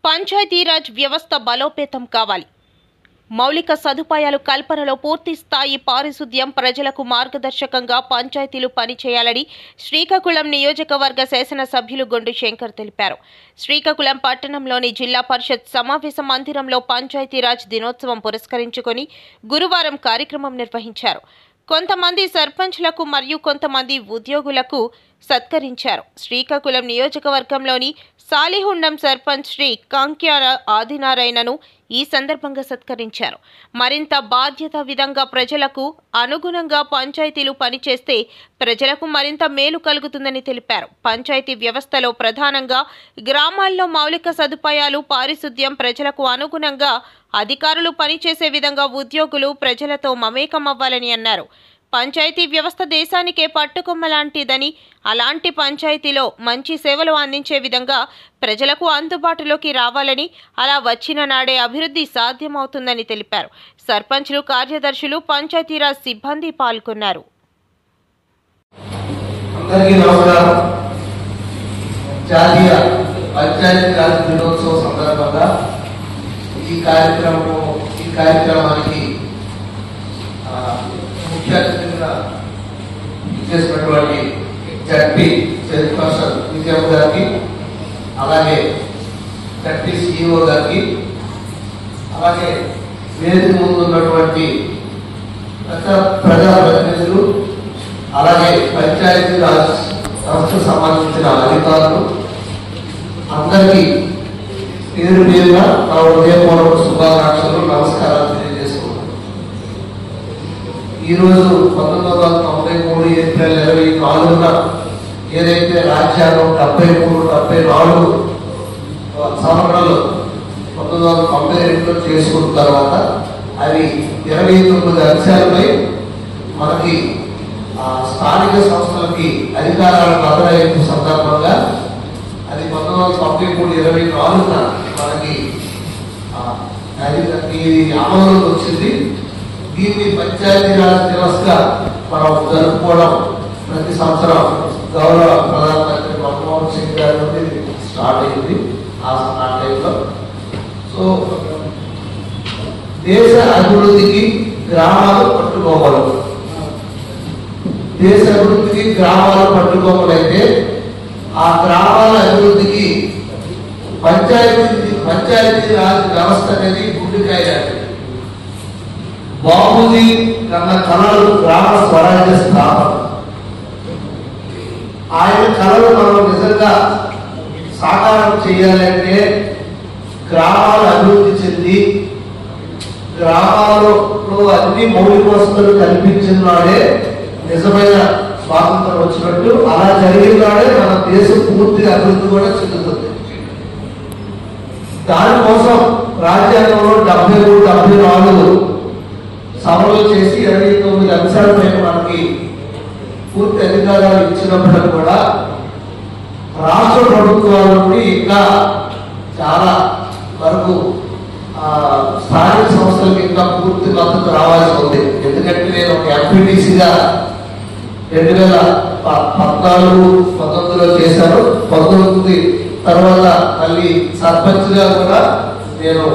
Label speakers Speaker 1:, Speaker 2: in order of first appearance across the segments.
Speaker 1: పంచాయతీరాజ్ వ్యవస్థ బలోపేతం కావాలి. మౌలిక సదుపాయాలు కల్పనలో పూర్తి స్థాయి పారిశుద్ధ్యం, ప్రజలకు మార్గదర్శకంగా పంచాయతీలు పనిచేయాలని శ్రీకాకుళం నియోజకవర్గ శాసనసభ్యులు గొండు శంకర్ తెలిపారు. శ్రీకాకుళం పట్టణంలోని జిల్లా పరిషత్ సమావేశ మందిరంలో పంచాయతీరాజ్ దినోత్సవం పురస్కరించుకొని గురువారం కార్యక్రమం నిర్వహించారు. కొంతమంది సర్పంచ్లకు మరియు కొంతమంది ఉద్యోగులకు సత్కరించారు. శ్రీకాకుళం నియోజకవర్గంలోని సాలిహుండం సర్పంచ్ శ్రీ కాంక్యాల ఆదినారాయణను ఈ సందర్భంగా సత్కరించారు. మరింత బాధ్యత విధంగా ప్రజలకు అనుగుణంగా పంచాయతీలు పనిచేస్తే ప్రజలకు మరింత మేలు కలుగుతుందని తెలిపారు. పంచాయతీ వ్యవస్థలో ప్రధానంగా గ్రామాల్లో మౌలిక సదుపాయాలు, పారిశుద్ధ్యం, ప్రజలకు అనుగుణంగా అధికారులు పనిచేసే విధంగా ఉద్యోగులు ప్రజలతో మమేకమవ్వాలని అన్నారు. పంచాయతీ వ్యవస్థ దేశానికే పట్టుకొమ్మ లాంటిదని, అలాంటి పంచాయతీలో మంచి సేవలు అందించే విధంగా ప్రజలకు అందుబాటులోకి రావాలని, అలా వచ్చిన నాడే అభివృద్ధి సాధ్యమవుతుందని తెలిపారు. సర్పంచ్లు, కార్యదర్శులు, పంచాయతీరాజ్ సిబ్బంది పాల్గొన్నారు.
Speaker 2: అందరికీ నమస్కారం. జాతీయ పంచాయతీరాజ్ దినోత్సవం సందర్భంగా ఈ కార్యక్రమానికి ముఖ్య అతిథిగా చేసినటువంటి జడ్పీ చైర్పర్సన్ విజయమ్మ గారికి, అలాగే జడ్పీ సిఇఓ గారికి, అలాగే వేదిక ముందు ఉన్నటువంటి ప్రజాప్రతినిధులు, అలాగే పంచాయతీరాజ్ సంస్థకు సంబంధించిన అధికారులు అందరికీ పేరు పేరుగా నా హృదయపూర్వక శుభాకాంక్షలు, నమస్కారాలు తెలియజేస్తున్నాను. ఈరోజు 1993 ఏప్రిల్ 24న ఏదైతే రాజ్యాంగం 73-74 సవరణలు 1992లో చేసుకున్న తర్వాత అవి 29 అంశాలపై మనకి స్థానిక సంస్థలకి అధికారాల బదలాయింపు సందర్భంగా అది 1993-24న మనకి అమలులోకి వచ్చింది. దీన్ని పంచాయతీరాజ్ దివస్గా మనం జరుపుకోవడం ప్రతి సంవత్సరం గౌరవ ప్రధానమంత్రి మన్మోహన్ సింగ్ గారి నుండి స్టార్ట్ అయింది. ఆ టైంలో సో దేశ అభివృద్ధికి గ్రామాలు పట్టుకోవాలి. దేశ అభివృద్ధికి గ్రామాలు పట్టుకోవాలైతే ఆ గ్రామాల అభివృద్ధికి పంచాయతీరాజ్ వ్యవస్థ అనేది గుండెకాయ. బాబుజీ కన్న కళలు గ్రామ స్వరాజ్య స్థాపన. ఆయన కళలు మనం నిజంగా సాకారం చేయాలంటే గ్రామాలు అభివృద్ధి చెంది గ్రామాలలో అన్ని మౌలిక వసతులు కల్పించిన నాడే నిజమైన స్వాతంత్రం వచ్చినట్టు. అలా జరిగిన నాడే మన దేశం పూర్తిగా అభివృద్ధి కూడా చెందుతుంది. దానికోసం రాజ్యాంగంలో 73-74 సవరణలు చేసి 29 అంశాలపైన మనకి పూర్తి అధికారాలు ఇచ్చినప్పటికీ కూడా రాష్ట్ర ప్రభుత్వాల నుండి ఇంకా చాలా వరకు స్థానిక సంస్థలకు ఇంకా పూర్తి మద్దతు రావాల్సి ఉంది. ఎందుకంటే నేను ఒక ఎంపీటీసీగా 2014-19లో చేశాను. 19 తర్వాత మళ్ళీ సర్పంచ్గా కూడా నేను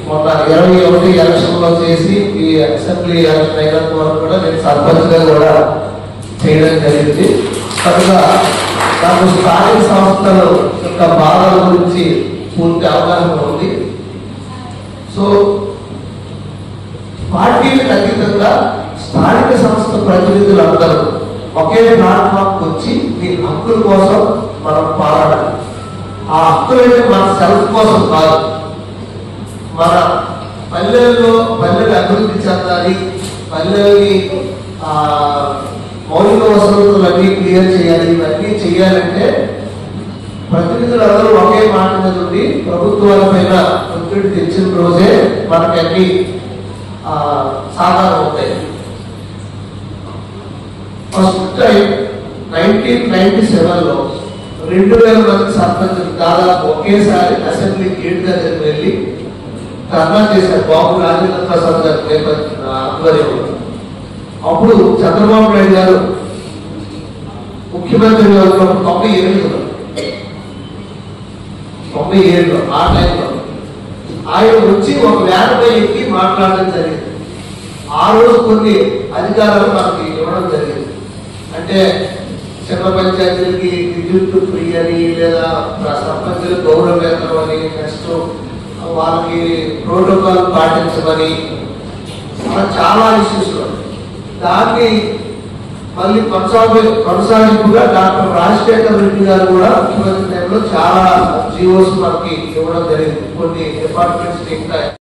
Speaker 2: మొన్న 21 ఎలక్షన్లో చేసి ఈ అసెంబ్లీ ఎలక్షన్ అయినంత వరకు కూడా నేను సర్పంచ్గా కూడా చేయడం జరిగింది. కనుక నాకు స్థానిక సంస్థల యొక్క బాధల గురించి పూర్తి అవగాహన ఉంది. సో పార్టీలకు అతీతంగా స్థానిక సంస్థ ప్రతినిధులందరూ ఒకే ప్లాట్ఫామ్కి వచ్చి మీ హక్కుల కోసం మనం పోరాడాలి. ఆ హక్కులు అయితే మన సెల్ఫ్ కోసం కాదు, మన పల్లెలు అభివృద్ధి చెందాలి, పల్లెల్ని మౌలిక వసతులన్నీ క్లియర్ చేయాలి. ఇవన్నీ చేయాలంటే ప్రతినిధులందరూ ఒకే మాట మీద ఉండి ప్రభుత్వాల పైన ఒత్తిడి తెచ్చిన రోజే మనకి అన్ని సాధారణ అవుతాయి. ఫస్ట్ టైం 1997లో 2000 మంది సర్పంచులు దాదాపు ఒకేసారి అసెంబ్లీ గేట్ దగ్గరికి వెళ్ళి ధర్నా చేశారు. బాబు రాజేంద్ర ప్రసాద్ గారి ఆధ్వర్యంలో. అప్పుడు చంద్రబాబు నాయుడు గారు ముఖ్యమంత్రిగా ఉన్నప్పుడు 98లో 97లో ఆ టైంలో ఆయన వచ్చి ఒక వ్యాన్పై ఎక్కి మాట్లాడడం జరిగింది. ఆ రోజు కొన్ని అధికారాలు మనకి ఇవ్వడం జరిగింది. అంటే చిన్న పంచాయతీలకి విద్యుత్ ఫ్రీ అని, లేదా సర్పంచులకు గౌరవ వేతనం అని, నెక్స్ట్ వాళ్ళకి ప్రోటోకాల్ పాటించమని, అలా చాలా ఇష్యూస్. దాన్ని మళ్ళీ కొనసాగింపుగా డాక్టర్ రాజశేఖర్ రెడ్డి గారు కూడా ముఖ్యమంత్రి టైంలో చాలా జీవోస్ మనకి ఇవ్వడం జరిగింది. కొన్ని డిపార్ట్మెంట్స్ ఇంకా